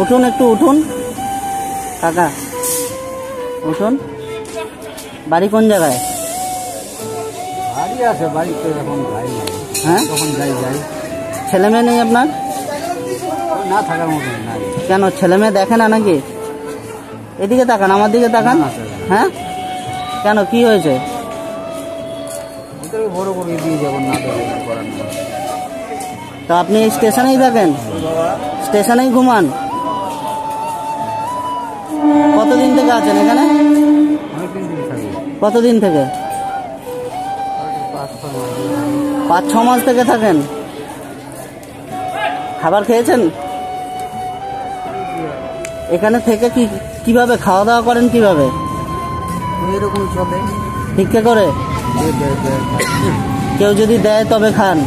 উঠুন, একটু উঠুন কাকা, উঠুন। বাড়ি কোন জায়গায়? বাড়ি আছে, বাড়িতে এখন যাই না। হ্যাঁ, তখন যাই। ছেলে মেয়ে নেই আপনার? না থাকার মতো নাই। কেন, ছেলে মেয়ে দেখে না নাকি? এদিকে তাকান, আমার দিকে তাকান। হ্যাঁ, কেন, কি হয়েছে? ওদেরকে বড় করে দিয়ে যাবেন, না দেবে করার নেই। তো আপনি স্টেশনেই থাকেন? স্টেশনেই ঘুমান? কতদিন থেকে আছেন এখানে? অনেকদিন থেকে থাকি। কতদিন থেকে? 5-6 মাস থেকে থাকেন। খাবার খেয়েছেন? এখানে থেকে কিভাবে খাওয়া দাওয়া করেন? কিভাবে? এরকম চলে, ভিক্ষে করে? কেউ যদি দেয় তবে খান,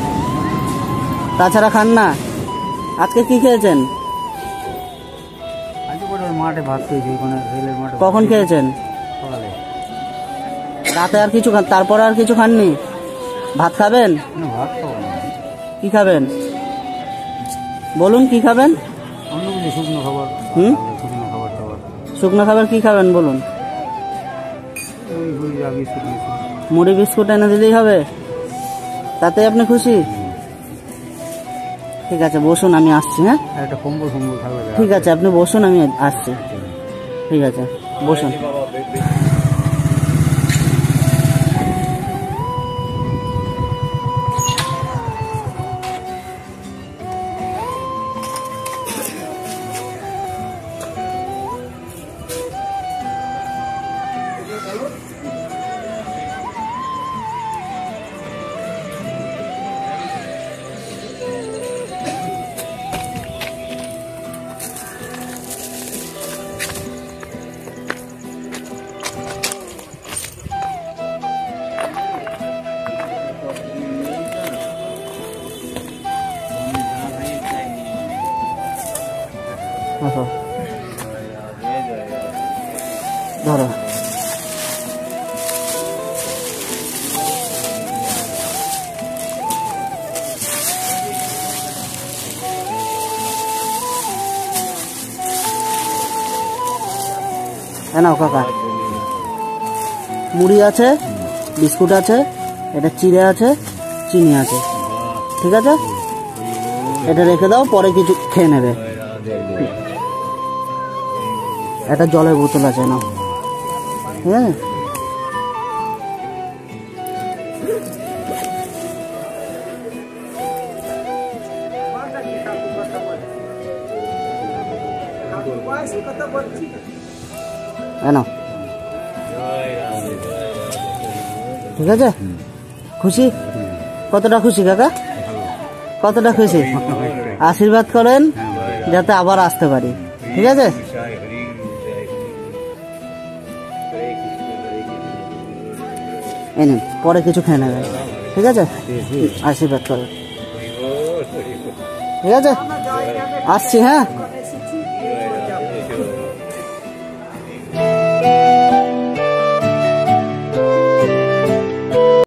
তাছাড়া খান না? আজকে কি খেয়েছেন? মাঠে ভাত খেয়েছি, ওখানে রেলের মাঠে। কখন খেয়েছেন? সকালে। রাতে আর কিছু খান? তারপরে আর কিছু খাননি? ভাত খাবেন? না, ভাত খাবো না। কি খাবেন বলুন, কি খাবেন? অন্য কিছু শুকনো খাবার। শুকনো খাবার টাবার। শুকনো খাবার কি খাবেন বলুন? মুড়ি বিস্কুট এনে দিলেই হবে? তাতে আপনি খুশি? ঠিক আছে, বসুন, আমি আসছি। হ্যাঁ, একটা কম্বল থাকবে। ঠিক আছে, আপনি বসুন, আমি আসছি। ঠিক আছে, বসুন। ধরো। নাও কাকা, মুড়ি আছে, বিস্কুট আছে, এটা চিড়ে আছে, চিনি আছে। ঠিক আছে, এটা রেখে দাও, পরে কিছু খেয়ে নেবে। একটা জলের বোতল আছে, নাও। হ্যাঁ, নাও। ঠিক আছে, খুশি? কতটা খুশি কাকা? কতটা খুশি? আশীর্বাদ করেন যাতে আবার আসতে পারি। ঠিক আছে, এনে পরে কিছু খেয়ে নেবে। ঠিক আছে, আশীর্বাদ করেন। ঠিক আছে, আসছি। হ্যাঁ।